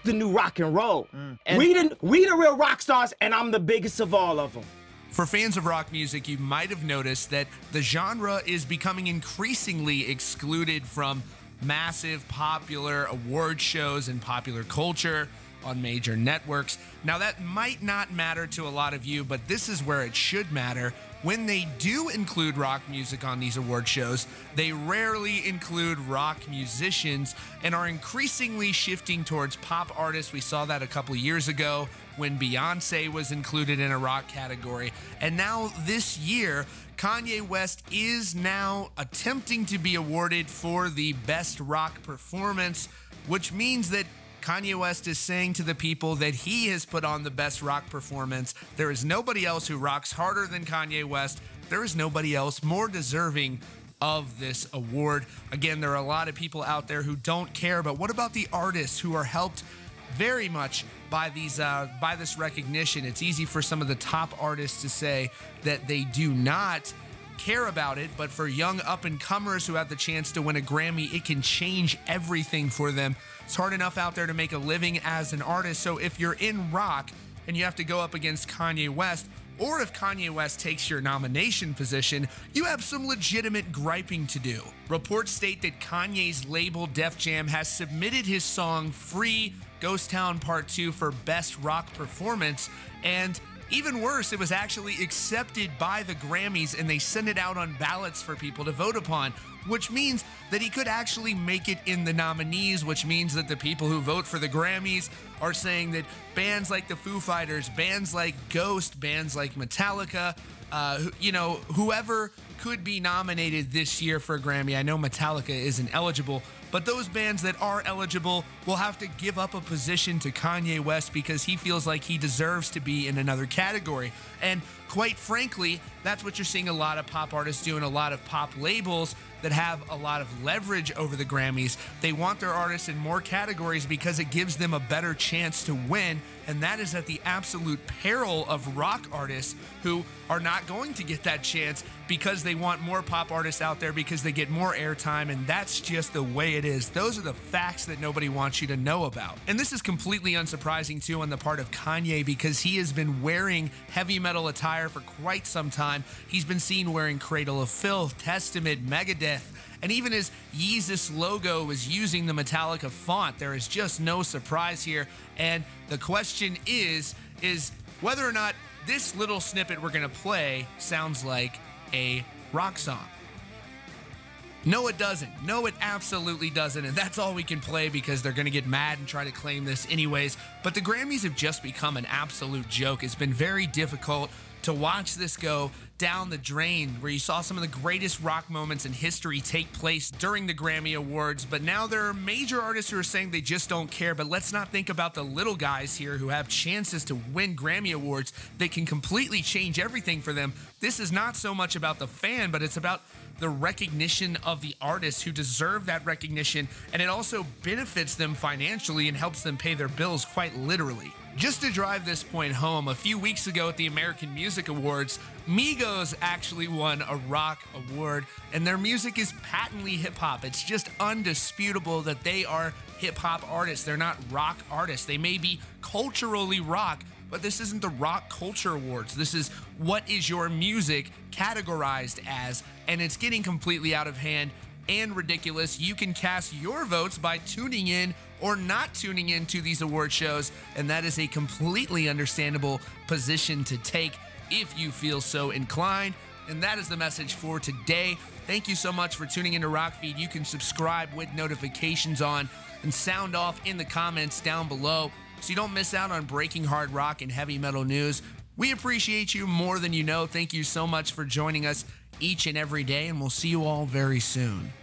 the new rock and roll. And we the real rock stars, and I'm the biggest of all of them. For fans of rock music, you might have noticed that the genre is becoming increasingly excluded from massive popular award shows and popular culture on major networks. Now, that might not matter to a lot of you, but this is where it should matter. When they do include rock music on these award shows, they rarely include rock musicians and are increasingly shifting towards pop artists. We saw that a couple years ago when Beyonce was included in a rock category. And now this year, Kanye West is now attempting to be awarded for the best rock performance, which means that Kanye West is saying to the people that he has put on the best rock performance. There is nobody else who rocks harder than Kanye West. There is nobody else more deserving of this award. Again, there are a lot of people out there who don't care, but what about the artists who are helped very much by this recognition? It's easy for some of the top artists to say that they do not care about it, but for young up-and-comers who have the chance to win a Grammy, it can change everything for them. It's hard enough out there to make a living as an artist, so if you're in rock and you have to go up against Kanye West, or if Kanye West takes your nomination position, you have some legitimate griping to do. Reports state that Kanye's label Def Jam has submitted his song Free Ghost Town Part 2 for Best Rock Performance, and even worse, it was actually accepted by the Grammys and they sent it out on ballots for people to vote upon, which means that he could actually make it in the nominees, which means that the people who vote for the Grammys are saying that bands like the Foo Fighters, bands like Ghost, bands like Metallica, whoever could be nominated this year for a Grammy. I know Metallica isn't eligible, but those bands that are eligible will have to give up a position to Kanye West because he feels like he deserves to be in another category. And quite frankly, that's what you're seeing a lot of pop artists do and a lot of pop labels that have a lot of leverage over the Grammys. They want their artists in more categories because it gives them a better chance to win, and that is at the absolute peril of rock artists who are not going to get that chance because they want more pop artists out there because they get more airtime, and that's just the way it is. Those are the facts that nobody wants you to know about. And this is completely unsurprising too on the part of Kanye because he has been wearing heavy metal attire for quite some time. He's been seen wearing Cradle of Filth, Testament, Megadeth, and even his Yeezus logo is using the Metallica font. There is just no surprise here. And the question is whether or not this little snippet we're gonna play sounds like a rock song. No, it doesn't. No, it absolutely doesn't. And that's all we can play because they're going to get mad and try to claim this anyways. But the Grammys have just become an absolute joke. It's been very difficult to watch this go down the drain, where you saw some of the greatest rock moments in history take place during the Grammy Awards. But now there are major artists who are saying they just don't care. But let's not think about the little guys here who have chances to win Grammy Awards that can completely change everything for them. This is not so much about the fan, but it's about the recognition of the artists who deserve that recognition, and it also benefits them financially and helps them pay their bills quite literally. Just to drive this point home, a few weeks ago at the American Music Awards, Migos actually won a rock award, and their music is patently hip-hop. It's just undisputable that they are hip-hop artists. They're not rock artists. They may be culturally rock, but this isn't the Rock Culture Awards. This is what is your music categorized as, and it's getting completely out of hand and ridiculous. You can cast your votes by tuning in or not tuning in to these award shows, and that is a completely understandable position to take if you feel so inclined. And that is the message for today. Thank you so much for tuning into Rockfeed. You can subscribe with notifications on and sound off in the comments down below so you don't miss out on breaking hard rock and heavy metal news. We appreciate you more than you know. Thank you so much for joining us each and every day, and we'll see you all very soon.